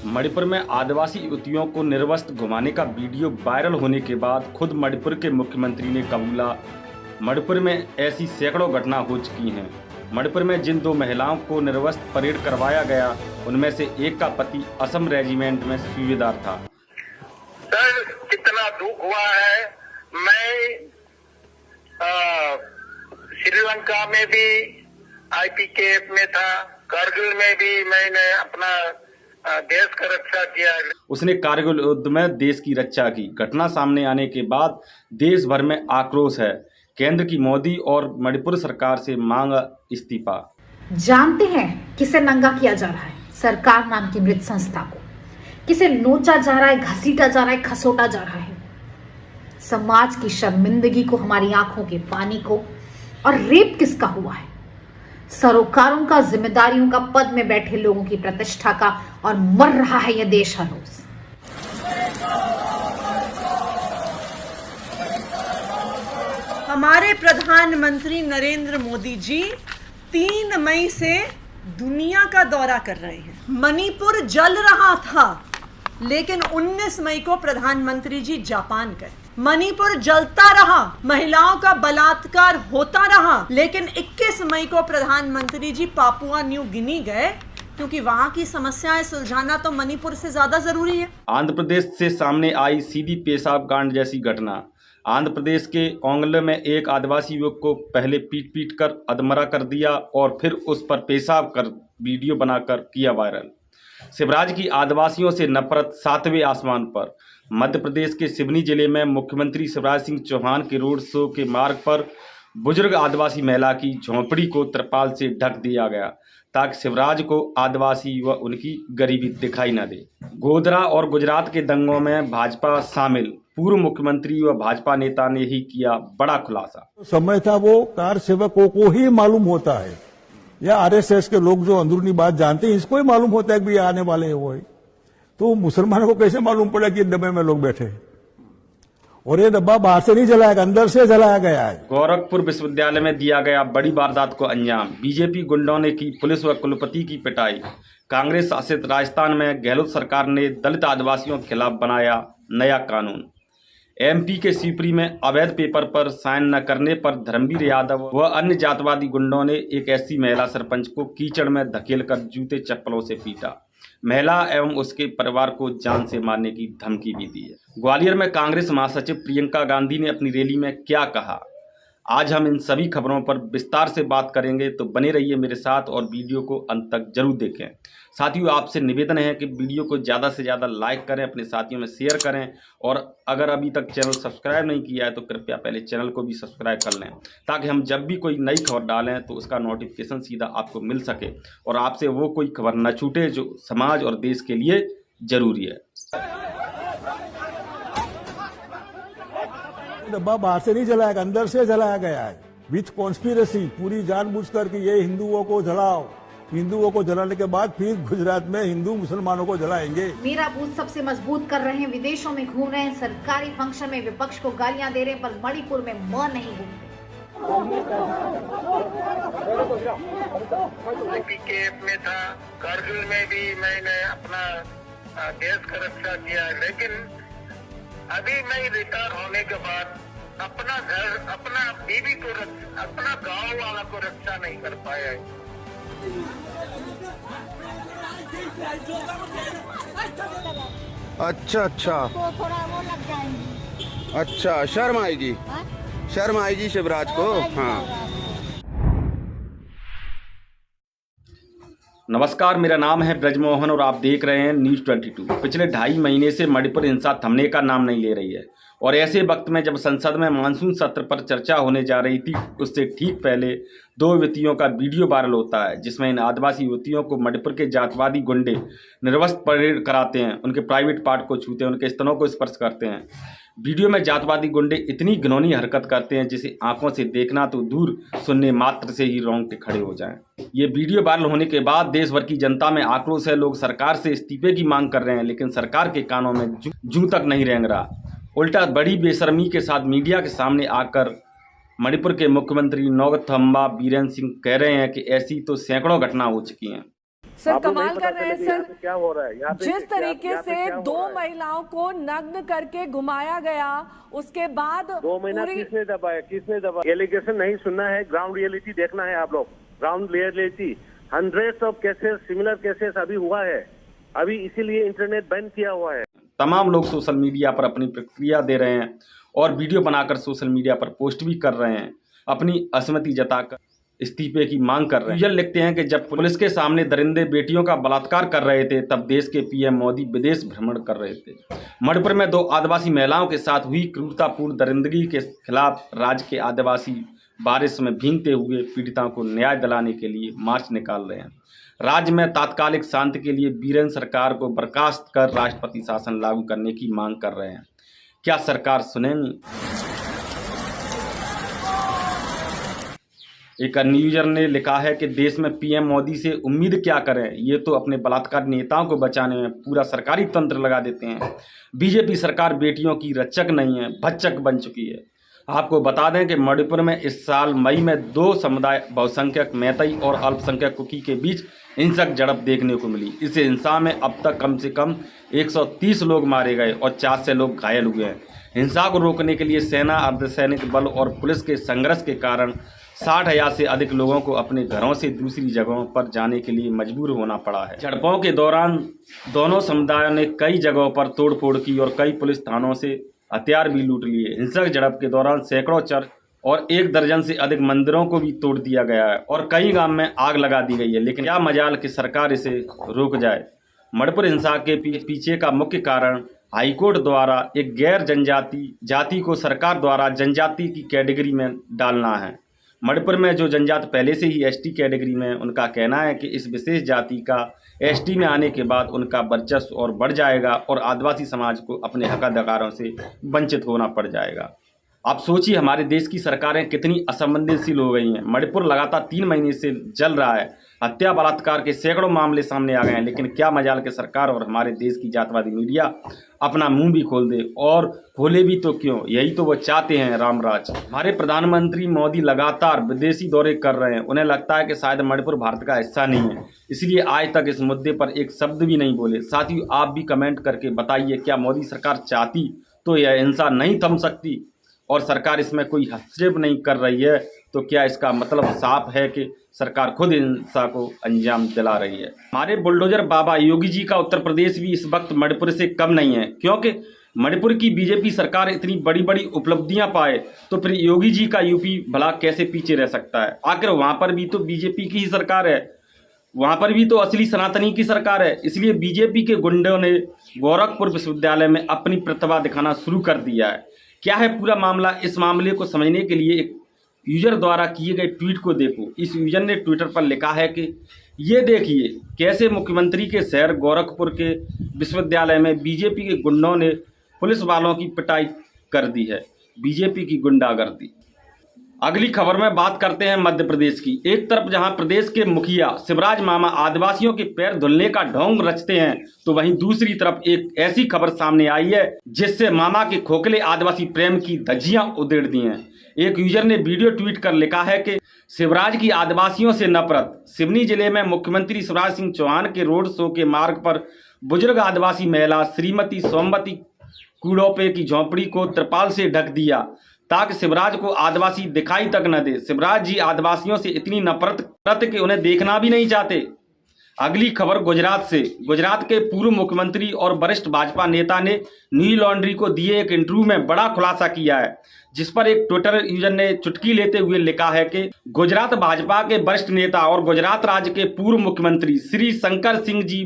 मणिपुर में आदिवासी युवतियों को निर्वस्त्र घुमाने का वीडियो वायरल होने के बाद खुद मणिपुर के मुख्यमंत्री ने कबूला, मणिपुर में ऐसी सैकड़ों घटना हो चुकी हैं। मणिपुर में जिन 2 महिलाओं को निर्वस्त्र परेड करवाया गया, उनमें से एक का पति असम रेजिमेंट में सूबेदार था। सर, कितना दुख हुआ है। मैं श्रीलंका में भी IPKF में था, कारगिल में भी मैंने अपना देश का रक्षा किया। उसने कारगिल युद्ध में देश की रक्षा की। घटना सामने आने के बाद देश भर में आक्रोश है। केंद्र की मोदी और मणिपुर सरकार से मांगा इस्तीफा। जानते हैं किसे नंगा किया जा रहा है? सरकार नाम की मृत संस्था को। किसे नोचा जा रहा है, घसीटा जा रहा है, खसोटा जा रहा है। समाज की शर्मिंदगी को, हमारी आंखों के पानी को। और रेप किसका हुआ है? सरोकारों का, जिम्मेदारियों का, पद में बैठे लोगों की प्रतिष्ठा का। और मर रहा है यह देश हर रोज। हमारे प्रधानमंत्री नरेंद्र मोदी जी 3 मई से दुनिया का दौरा कर रहे हैं। मणिपुर जल रहा था, लेकिन 19 मई को प्रधानमंत्री जी जापान गए। मणिपुर जलता रहा, महिलाओं का बलात्कार होता रहा, लेकिन 21 मई को प्रधानमंत्री जी पापुआ न्यू गिनी गए, क्योंकि वहां की समस्याएं सुलझाना तो मणिपुर से ज्यादा जरूरी है। आंध्र प्रदेश से सामने आई सीधी पेशाब कांड जैसी घटना। आंध्र प्रदेश के ओंगले में एक आदिवासी युवक को पहले पीट कर अधमरा कर दिया और फिर उस पर पेशाब कर वीडियो बनाकर किया वायरल। शिवराज की आदिवासियों से नफरत 7वें आसमान पर। मध्य प्रदेश के सिवनी जिले में मुख्यमंत्री शिवराज सिंह चौहान के रोड शो के मार्ग पर बुजुर्ग आदिवासी महिला की झोंपड़ी को तिरपाल से ढक दिया गया, ताकि शिवराज को आदिवासी व उनकी गरीबी दिखाई न दे। गोधरा और गुजरात के दंगों में भाजपा शामिल। पूर्व मुख्यमंत्री व भाजपा नेता ने ही किया बड़ा खुलासा। समय था वो कार सेवकों को ही मालूम होता है, या RSS के लोग जो अंदरूनी बात जानते हैं, इसको ही मालूम होता है कि ये आने वाले हैं वो ही। तो मुसलमानों को कैसे मालूम पड़ा कि डब्बे में लोग बैठे? और ये डब्बा बाहर से नहीं जलाया, अंदर से जलाया गया है। गोरखपुर विश्वविद्यालय में दिया गया बड़ी वारदात को अंजाम। बीजेपी गुंडों ने की पुलिस व कुलपति की पिटाई। कांग्रेस शासित राजस्थान में गहलोत सरकार ने दलित आदिवासियों के खिलाफ बनाया नया कानून। MP के शिवपुरी में अवैध पेपर पर साइन न करने पर धर्मवीर यादव व अन्य जातवादी गुंडों ने एक ऐसी महिला सरपंच को कीचड़ में धकेलकर जूते चप्पलों से पीटा। महिला एवं उसके परिवार को जान से मारने की धमकी भी दी है। ग्वालियर में कांग्रेस महासचिव प्रियंका गांधी ने अपनी रैली में क्या कहा, आज हम इन सभी खबरों पर विस्तार से बात करेंगे, तो बने रहिए मेरे साथ और वीडियो को अंत तक जरूर देखें। साथियों, आपसे निवेदन है कि वीडियो को ज़्यादा से ज़्यादा लाइक करें, अपने साथियों में शेयर करें, और अगर अभी तक चैनल सब्सक्राइब नहीं किया है तो कृपया पहले चैनल को भी सब्सक्राइब कर लें, ताकि हम जब भी कोई नई खबर डालें तो उसका नोटिफिकेशन सीधा आपको मिल सके और आपसे वो कोई खबर न छूटे जो समाज और देश के लिए जरूरी है। डब्बा बाहर से नहीं जलाया, अंदर से जलाया गया है, विथ कॉन्स्पिरेसी, पूरी जानबूझकर कि ये हिंदुओं को जलाओ। हिंदुओं को जलाने के बाद फिर गुजरात में हिंदू मुसलमानों को जलाएंगे। मेरा बूथ सबसे मजबूत कर रहे हैं, विदेशों में घूम रहे हैं, सरकारी फंक्शन में विपक्ष को गालियां दे रहे हैं, पर मणिपुर में नहीं घूमते। IPKF में था, कारगिल में भी मैंने अपना देश का रक्षा किया, लेकिन अभी मैं रिटायर होने के बाद अपना घर, अपना बीवी को, अपना गांव वाला को रक्षा नहीं कर पाया है। अच्छा, तो थोड़ा वो लग जाएंगी। अच्छा, शर्म आएगी, शर्म आएगी शिवराज को। हाँ, नमस्कार, मेरा नाम है ब्रजमोहन और आप देख रहे हैं न्यूज़ 22। पिछले 2.5 महीने से मणिपुर हिंसा थमने का नाम नहीं ले रही है, और ऐसे वक्त में जब संसद में मानसून सत्र पर चर्चा होने जा रही थी, उससे ठीक पहले 2 युवतियों का वीडियो वायरल होता है, जिसमें इन आदिवासी युवतियों को मणिपुर के जातवादी गुंडे निर्वस्त्र परेड कराते हैं, उनके प्राइवेट पार्ट को छूते हैं, उनके स्तनों को स्पर्श करते हैं। वीडियो में जातवादी गुंडे इतनी घिनौनी हरकत करते हैं जिसे आंखों से देखना तो दूर, सुनने मात्र से ही रोंगटे खड़े हो जाएं। ये वीडियो वायरल होने के बाद देश भर की जनता में आक्रोश है। लोग सरकार से इस्तीफे की मांग कर रहे हैं, लेकिन सरकार के कानों में जूं तक नहीं रेंग रहा। उल्टा बड़ी बेशर्मी के साथ मीडिया के सामने आकर मणिपुर के मुख्यमंत्री नौगथम्बा बीरेन सिंह कह रहे हैं कि ऐसी तो सैकड़ों घटना हो चुकी हैं। सर आपको कमाल नहीं पता कर रहे हैं चलेगा यहाँ सर, पे क्या हो रहा है। यहाँ पे जिस तरीके यहाँ पे से क्या हो 2 रहा है? महिलाओं को नग्न करके घुमाया गया, उसके बाद 2 महीना पूरी किसने दबाया, किसने दबाया? एलिगेशन नहीं सुनना है, ग्राउंड रियलिटी देखना है आप लोग। Ground reality, hundreds of cases, similar cases अभी हुआ है, अभी इसीलिए इंटरनेट बैन किया हुआ है। तमाम लोग सोशल मीडिया पर अपनी प्रतिक्रिया दे रहे हैं और वीडियो बनाकर सोशल मीडिया पर पोस्ट भी कर रहे हैं, अपनी असहमति जताकर इस्तीफे की मांग कर रहे हैं। यूजर लिखते हैं कि जब पुलिस के सामने दरिंदे बेटियों का बलात्कार कर रहे थे तब देश के पीएम मोदी विदेश भ्रमण कर रहे थे। मणिपुर में 2 आदिवासी महिलाओं के साथ हुई क्रूरतापूर्ण दरिंदगी के खिलाफ राज्य के आदिवासी बारिश में भीगते हुए पीड़िताओं को न्याय दिलाने के लिए मार्च निकाल रहे हैं। राज्य में तात्कालिक शांति के लिए बीरेन्द्र सरकार को बर्खास्त कर राष्ट्रपति शासन लागू करने की मांग कर रहे हैं। क्या सरकार सुनेगी? एक अन्य यूजर ने लिखा है कि देश में पीएम मोदी से उम्मीद क्या करें, ये तो अपने बलात्कार नेताओं को बचाने में पूरा सरकारी तंत्र लगा देते हैं। बीजेपी सरकार बेटियों की रक्षक नहीं है, भक्षक बन चुकी है। आपको बता दें कि मणिपुर में इस साल मई में 2 समुदाय बहुसंख्यक मैतई और अल्पसंख्यक कुकी के बीच हिंसक झड़प देखने को मिली। इस हिंसा में अब तक कम से कम 130 लोग मारे गए और 4 से लोग घायल हुए हैं। हिंसा को रोकने के लिए सेना, अर्धसैनिक बल और पुलिस के संघर्ष के कारण 60,000 से अधिक लोगों को अपने घरों से दूसरी जगहों पर जाने के लिए मजबूर होना पड़ा है। झड़पों के दौरान दोनों समुदायों ने कई जगहों पर तोड़फोड़ की और कई पुलिस थानों से हथियार भी लूट लिए। हिंसक झड़प के दौरान सैकड़ों चर्च और 1 दर्जन से अधिक मंदिरों को भी तोड़ दिया गया है और कई गांव में आग लगा दी गई है, लेकिन क्या मजाल कि सरकार इसे रोक जाए। मणिपुर हिंसा के पीछे का मुख्य कारण हाईकोर्ट द्वारा एक गैर जनजाति जाति को सरकार द्वारा जनजाति की कैटेगरी में डालना है। मणिपुर में जो जनजाति पहले से ही एसटी कैटेगरी में, उनका कहना है कि इस विशेष जाति का एसटी में आने के बाद उनका वर्चस्व और बढ़ जाएगा और आदिवासी समाज को अपने हक अधिकारों से वंचित होना पड़ जाएगा। आप सोचिए हमारे देश की सरकारें कितनी असंवेदनशील हो गई हैं। मणिपुर लगातार 3 महीने से जल रहा है। हत्या बलात्कार के सैकड़ों मामले सामने आ गए हैं, लेकिन क्या मजाल के सरकार और हमारे देश की जातिवादी मीडिया अपना मुंह भी खोल दे, और खोले भी तो क्यों, यही तो वो चाहते हैं, रामराज। हमारे प्रधानमंत्री मोदी लगातार विदेशी दौरे कर रहे हैं। उन्हें लगता है कि शायद मणिपुर भारत का हिस्सा नहीं है, इसलिए आज तक इस मुद्दे पर एक शब्द भी नहीं बोले। साथियों, आप भी कमेंट करके बताइए, क्या मोदी सरकार चाहती तो यह हिंसा नहीं थम सकती, और सरकार इसमें कोई हस्तक्षेप नहीं कर रही है तो क्या इसका मतलब साफ है कि सरकार खुद हिंसा को अंजाम दिला रही है। हमारे बुलडोजर बाबा योगी जी का उत्तर प्रदेश भी इस वक्त मणिपुर से कम नहीं है, क्योंकि मणिपुर की बीजेपी सरकार इतनी बड़ी बड़ी उपलब्धियां पाए तो फिर योगी जी का यूपी भला कैसे पीछे रह सकता है। आखिर वहां पर भी तो बीजेपी की ही सरकार है, वहां पर भी तो असली सनातनी की सरकार है। इसलिए बीजेपी के गुंडों ने गोरखपुर विश्वविद्यालय में अपनी प्रतिभा दिखाना शुरू कर दिया है। क्या है पूरा मामला, इस मामले को समझने के लिए एक यूजर द्वारा किए गए ट्वीट को देखो। इस यूजर ने ट्विटर पर लिखा है कि ये देखिए कैसे मुख्यमंत्री के शहर गोरखपुर के विश्वविद्यालय में बीजेपी के गुंडों ने पुलिस वालों की पिटाई कर दी है, बीजेपी की गुंडागर्दी। अगली खबर में बात करते हैं मध्य प्रदेश की। एक तरफ जहां प्रदेश के मुखिया शिवराज मामा आदिवासियों के पैर धुलने का ढोंग रचते हैं, तो वहीं दूसरी तरफ एक ऐसी खबर सामने आई है जिससे मामा के खोखले आदिवासी प्रेम की धज्जियां उधेड़ दी हैं। एक यूजर ने वीडियो ट्वीट कर लिखा है कि शिवराज की आदिवासियों से नफरत। सिवनी जिले में मुख्यमंत्री शिवराज सिंह चौहान के रोड शो के मार्ग पर बुजुर्ग आदिवासी महिला श्रीमती सोमवती कूड़ोपे की झोंपड़ी को त्रिपाल से ढक दिया ताकि शिवराज को आदिवासी दिखाई तक न दे। शिवराज जी आदिवासियों से इतनी नफरत कि उन्हें देखना भी नहीं चाहते। अगली खबर गुजरात से। गुजरात के पूर्व मुख्यमंत्री और वरिष्ठ भाजपा नेता ने न्यू लॉन्ड्री को दिए एक इंटरव्यू में बड़ा खुलासा किया है, जिस पर एक ट्विटर यूजर ने चुटकी लेते हुए लिखा है कि गुजरात भाजपा के वरिष्ठ नेता और गुजरात राज्य के पूर्व मुख्यमंत्री श्री शंकर सिंह जी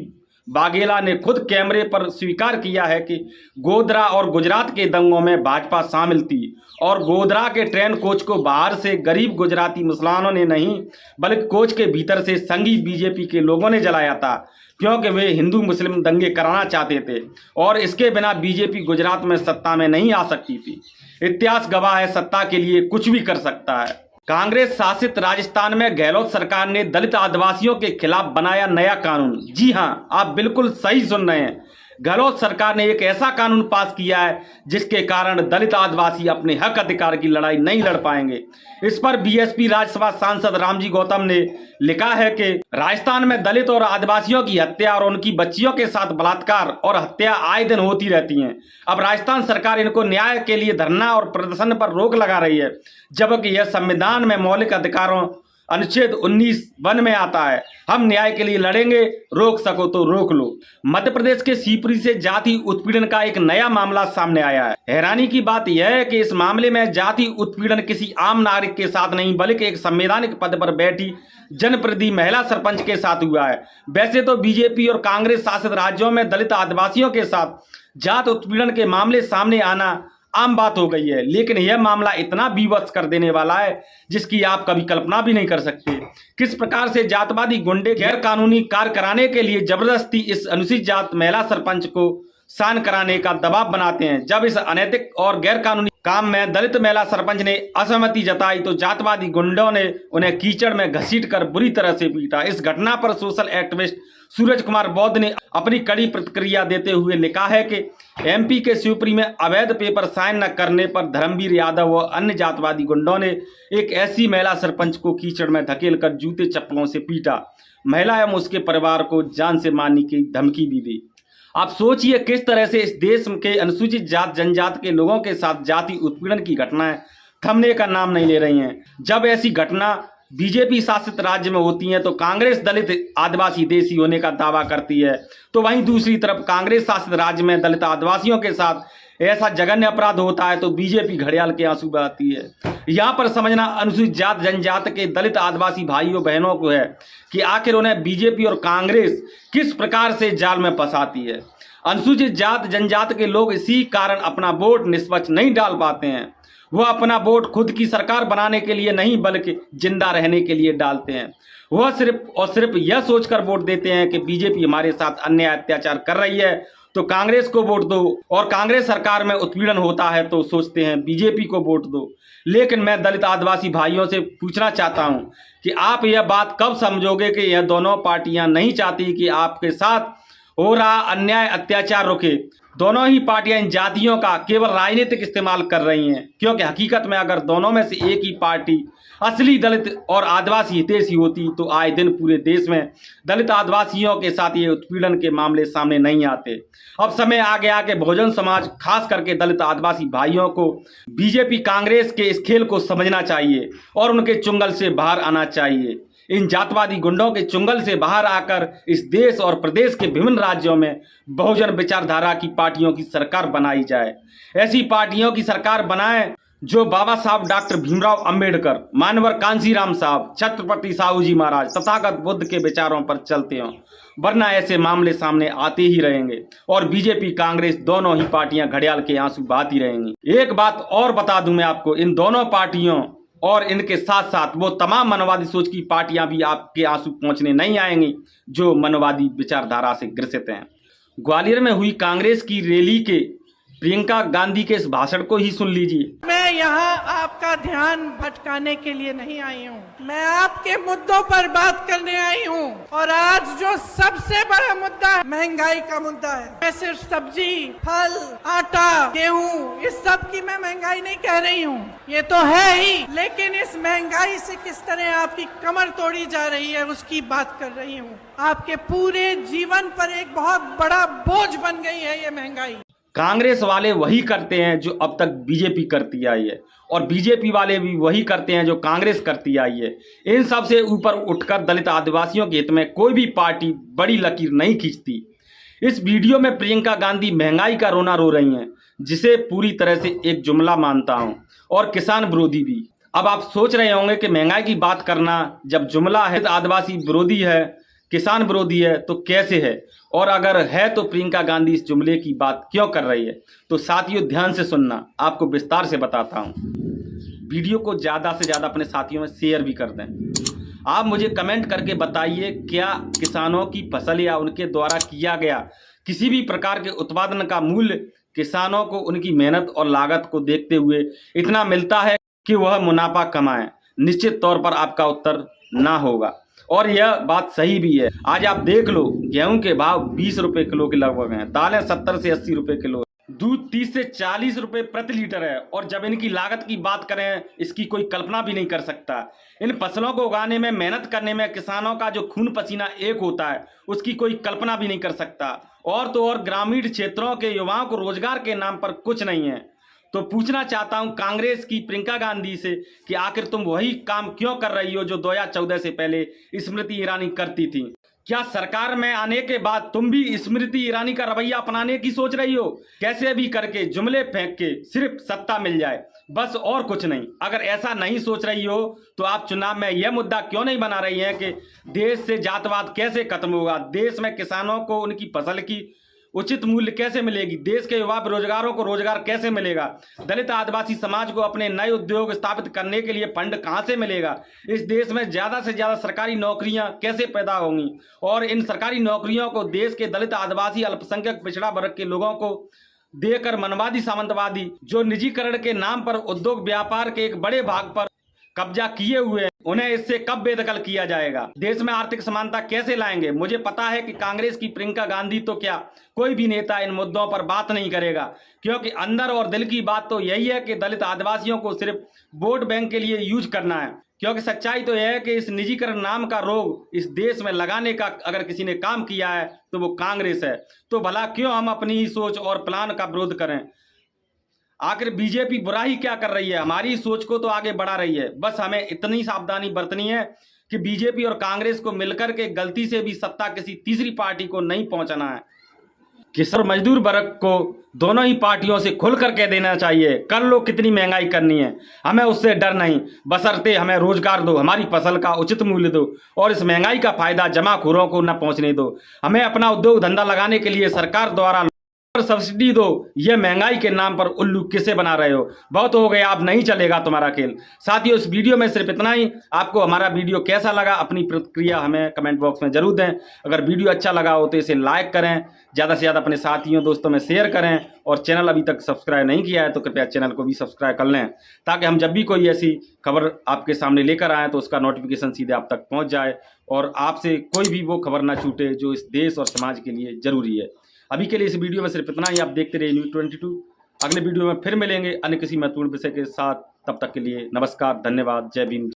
बाघेला ने खुद कैमरे पर स्वीकार किया है कि गोधरा और गुजरात के दंगों में भाजपा शामिल थी और गोधरा के ट्रेन कोच को बाहर से गरीब गुजराती मुसलमानों ने नहीं बल्कि कोच के भीतर से संघी बीजेपी के लोगों ने जलाया था, क्योंकि वे हिंदू मुस्लिम दंगे कराना चाहते थे और इसके बिना बीजेपी गुजरात में सत्ता में नहीं आ सकती थी। इतिहास गवाह है, सत्ता के लिए कुछ भी कर सकता है। कांग्रेस शासित राजस्थान में गहलोत सरकार ने दलित आदिवासियों के खिलाफ बनाया नया कानून। जी हां, आप बिल्कुल सही सुन रहे हैं। गहलोत सरकार ने एक ऐसा कानून पास किया है जिसके कारण दलित आदिवासी अपने हक अधिकार की लड़ाई नहीं लड़ पाएंगे। इस पर बीएसपी राज्यसभा सांसद रामजी गौतम ने लिखा है कि राजस्थान में दलित और आदिवासियों की हत्या और उनकी बच्चियों के साथ बलात्कार और हत्या आए दिन होती रहती हैं। अब राजस्थान सरकार इनको न्याय के लिए धरना और प्रदर्शन पर रोक लगा रही है, जबकि यह संविधान में मौलिक अधिकारों अनुच्छेद 19 वन में आता है। हम न्याय के लिए लड़ेंगे, रोक सको तो रोक लो। मध्य प्रदेश के शिवपुरी से जाति उत्पीड़न का एक नया मामला सामने आया है। हैरानी की बात यह है कि इस मामले में जाति उत्पीड़न किसी आम नागरिक के साथ नहीं बल्कि एक संवैधानिक पद पर बैठी जनप्रतिनिधि महिला सरपंच के साथ हुआ है। वैसे तो बीजेपी और कांग्रेस शासित राज्यों में दलित आदिवासियों के साथ जात उत्पीड़न के मामले सामने आना आम बात हो गई है, लेकिन यह मामला इतना विवश कर देने वाला है जिसकी आप कभी कल्पना भी नहीं कर सकते। किस प्रकार से जातवादी गुंडे गैर कानूनी कार्य कराने के लिए जबरदस्ती इस अनुसूचित जात महिला सरपंच को शान कराने का दबाव बनाते हैं। जब इस अनैतिक और गैर कानूनी काम में दलित महिला सरपंच ने असहमति जताई तो जातवादी गुंडों ने उन्हें कीचड़ में घसीटकर बुरी तरह से पीटा। इस घटना पर सोशल एक्टिविस्ट सूरज कुमार बौद्ध ने अपनी कड़ी प्रतिक्रिया देते हुए लिखा है कि एमपी के शिवपुरी में अवैध पेपर साइन न करने पर धर्मवीर यादव व अन्य जातवादी गुंडों ने एक ऐसी महिला सरपंच को कीचड़ में धकेलकर जूते चप्पलों से पीटा। महिला एवं उसके परिवार को जान से मारने की धमकी भी दी। आप सोचिए किस तरह से इस देश के अनुसूचित जात जनजाति के लोगों के साथ जाति उत्पीड़न की घटनाएं थमने का नाम नहीं ले रही हैं। जब ऐसी घटना बीजेपी शासित राज्य में होती हैं तो कांग्रेस दलित आदिवासी देशी होने का दावा करती है, तो वहीं दूसरी तरफ कांग्रेस शासित राज्य में दलित आदिवासियों के साथ ऐसा जघन्य अपराध होता है तो बीजेपी घड़ियाल के आंसू बहाती है। यहाँ पर समझना अनुसूचित जात जनजाति के दलित आदिवासी भाइयों बहनों को है कि आखिर उन्हें बीजेपी और कांग्रेस किस प्रकार से जाल में फंसाती है। अनुसूचित जात जनजाति के लोग इसी कारण अपना वोट निष्पक्ष नहीं डाल पाते हैं। वह अपना वोट खुद की सरकार बनाने के लिए नहीं बल्कि जिंदा रहने के लिए डालते हैं। वह सिर्फ और सिर्फ यह सोचकर वोट देते हैं कि बीजेपी हमारे साथ अन्याय अत्याचार कर रही है तो कांग्रेस को वोट दो, और कांग्रेस सरकार में उत्पीड़न होता है तो सोचते हैं बीजेपी को वोट दो। लेकिन मैं दलित आदिवासी भाइयों से पूछना चाहता हूं कि आप यह बात कब समझोगे कि यह दोनों पार्टियां नहीं चाहती कि आपके साथ हो रहा अन्याय अत्याचार रुके। दोनों ही पार्टियां इन जातियों का केवल राजनीतिक इस्तेमाल कर रही हैं, क्योंकि हकीकत में अगर दोनों में से एक ही पार्टी असली दलित और आदिवासी हितैषी होती तो आए दिन पूरे देश में दलित आदिवासियों के साथ ये उत्पीड़न के मामले सामने नहीं आते। अब समय आ गया कि बहुजन समाज खास करके दलित आदिवासी भाइयों को बीजेपी कांग्रेस के इस खेल को समझना चाहिए और उनके चुंगल से बाहर आना चाहिए। इन जातवादी गुंडों के चुंगल से बाहर आकर इस देश और प्रदेश के विभिन्न राज्यों में बहुजन विचारधारा की पार्टियों की सरकार बनाई जाए। ऐसी पार्टियों की सरकार बनाएं जो बाबा साहब डॉक्टर भीमराव अंबेडकर, मानवर कांसीराम साहब, छत्रपति साहू जी महाराज, तथागत बुद्ध के विचारों पर चलते हों, वरना ऐसे मामले सामने आते ही रहेंगे और बीजेपी कांग्रेस दोनों ही पार्टियां घड़ियाल के आंसू बहाती रहेंगी। एक बात और बता दूं मैं आपको, इन दोनों पार्टियों और इनके साथ साथ वो तमाम मनोवादी सोच की पार्टियां भी आपके आंसू पहुंचने नहीं आएंगी जो मनोवादी विचारधारा से ग्रसित हैं। ग्वालियर में हुई कांग्रेस की रैली के प्रियंका गांधी के इस भाषण को ही सुन लीजिए। मैं यहाँ आपका ध्यान भटकाने के लिए नहीं आई हूँ, मैं आपके मुद्दों पर बात करने आई हूँ। और आज जो सबसे बड़ा मुद्दा है महंगाई का मुद्दा है। मैं सिर्फ सब्जी, फल, आटा, गेहूँ इस सब की मैं महंगाई नहीं कह रही हूँ, ये तो है ही, लेकिन इस महंगाई से किस तरह आपकी कमर तोड़ी जा रही है उसकी बात कर रही हूँ। आपके पूरे जीवन पर एक बहुत बड़ा बोझ बन गई है ये महंगाई। कांग्रेस वाले वही करते हैं जो अब तक बीजेपी करती आई है और बीजेपी वाले भी वही करते हैं जो कांग्रेस करती आई है। इन सब से ऊपर उठकर दलित आदिवासियों के हित में कोई भी पार्टी बड़ी लकीर नहीं खींचती। इस वीडियो में प्रियंका गांधी महंगाई का रोना रो रही हैं, जिसे पूरी तरह से एक जुमला मानता हूं, और किसान विरोधी भी। अब आप सोच रहे होंगे कि महंगाई की बात करना जब जुमला है, आदिवासी विरोधी है, किसान विरोधी है, तो कैसे है, और अगर है तो प्रियंका गांधी इस जुमले की बात क्यों कर रही है। तो साथियों ध्यान से सुनना, आपको विस्तार से बताता हूं। वीडियो को ज़्यादा से ज़्यादा अपने साथियों में शेयर भी कर दें। आप मुझे कमेंट करके बताइए, क्या किसानों की फसल या उनके द्वारा किया गया किसी भी प्रकार के उत्पादन का मूल्य किसानों को उनकी मेहनत और लागत को देखते हुए इतना मिलता है कि वह मुनाफा कमाएं? निश्चित तौर पर आपका उत्तर ना होगा। और यह बात सही भी है। आज आप देख लो, गेहूं के भाव 20 रुपए किलो के लगभग हैं, दालें 70 से 80 रुपए किलो, दूध 30 से 40 रुपए प्रति लीटर है। और जब इनकी लागत की बात करें, इसकी कोई कल्पना भी नहीं कर सकता। इन फसलों को उगाने में, मेहनत करने में किसानों का जो खून पसीना एक होता है, उसकी कोई कल्पना भी नहीं कर सकता। और तो और ग्रामीण क्षेत्रों के युवाओं को रोजगार के नाम पर कुछ नहीं है। तो पूछना चाहता हूं कांग्रेस की प्रियंका गांधी से कि आखिर तुम वही काम क्यों कर रही हो जो 2014 से पहले स्मृति ईरानी करती थी? क्या सरकार में आने के बाद तुम भी स्मृति ईरानी का रवैया अपनाने की सोच रही हो? कैसे भी करके जुमले फेंक के सिर्फ सत्ता मिल जाए, बस और कुछ नहीं। अगर ऐसा नहीं सोच रही हो तो आप चुनाव में यह मुद्दा क्यों नहीं बना रही हैं कि देश से जातवाद कैसे खत्म होगा, देश में किसानों को उनकी फसल की उचित मूल्य कैसे मिलेगी, देश के युवा बेरोजगारों को रोजगार कैसे मिलेगा, दलित आदिवासी समाज को अपने नए उद्योग स्थापित करने के लिए फंड कहां से मिलेगा, इस देश में ज्यादा से ज्यादा सरकारी नौकरियां कैसे पैदा होंगी, और इन सरकारी नौकरियों को देश के दलित आदिवासी अल्पसंख्यक पिछड़ा वर्ग के लोगों को देकर मनवादी सामंतवादी जो निजीकरण के नाम पर उद्योग व्यापार के एक बड़े भाग पर कब्जा किए हुए हैं, उन्हें इससे कब बेदखल किया जाएगा? देश में आर्थिक समानता कैसे लाएंगे? मुझे पता है कि कांग्रेस की प्रियंका गांधी तो क्या कोई भी नेता इन मुद्दों पर बात नहीं करेगा, क्योंकि अंदर और दिल की बात तो यही है कि दलित आदिवासियों को सिर्फ वोट बैंक के लिए यूज करना है। क्योंकि सच्चाई तो यह है कि इस निजीकरण नाम का रोग इस देश में लगाने का अगर किसी ने काम किया है तो वो कांग्रेस है। तो भला क्यों हम अपनी ही सोच और प्लान का विरोध करें? आखिर बीजेपी बुरा ही क्या कर रही है? हमारी सोच को तो आगे बढ़ा रही है। बस हमें इतनी सावधानी बरतनी है कि बीजेपी और कांग्रेस को मिलकर के गलती से भी सत्ता किसी तीसरी पार्टी को नहीं पहुंचाना है। किसान मजदूर वर्ग को दोनों ही पार्टियों से खुल कर कह देना चाहिए, कर लो कितनी महंगाई करनी है, हमें उससे डर नहीं, बशर्ते हमें रोजगार दो, हमारी फसल का उचित मूल्य दो और इस महंगाई का फायदा जमाखोरों को न पहुंचने दो। हमें अपना उद्योग धंधा लगाने के लिए सरकार द्वारा सब्सिडी दो। ये महंगाई के नाम पर उल्लू किसे बना रहे हो? बहुत हो गया, अब नहीं चलेगा तुम्हारा खेल। साथियों, इस वीडियो में सिर्फ इतना ही। आपको हमारा वीडियो कैसा लगा, अपनी प्रतिक्रिया हमें कमेंट बॉक्स में जरूर दें। अगर वीडियो अच्छा लगा हो तो इसे लाइक करें, ज़्यादा से ज़्यादा अपने साथियों दोस्तों में शेयर करें, और चैनल अभी तक सब्सक्राइब नहीं किया है तो कृपया चैनल को भी सब्सक्राइब कर लें, ताकि हम जब भी कोई ऐसी खबर आपके सामने लेकर आएँ तो उसका नोटिफिकेशन सीधे आप तक पहुँच जाए और आपसे कोई भी वो खबर ना छूटे जो इस देश और समाज के लिए ज़रूरी है। अभी के लिए इस वीडियो में सिर्फ इतना ही। आप देखते रहिए न्यूज़ 22। अगले वीडियो में फिर मिलेंगे अन्य किसी महत्वपूर्ण विषय के साथ। तब तक के लिए नमस्कार, धन्यवाद, जय भीम।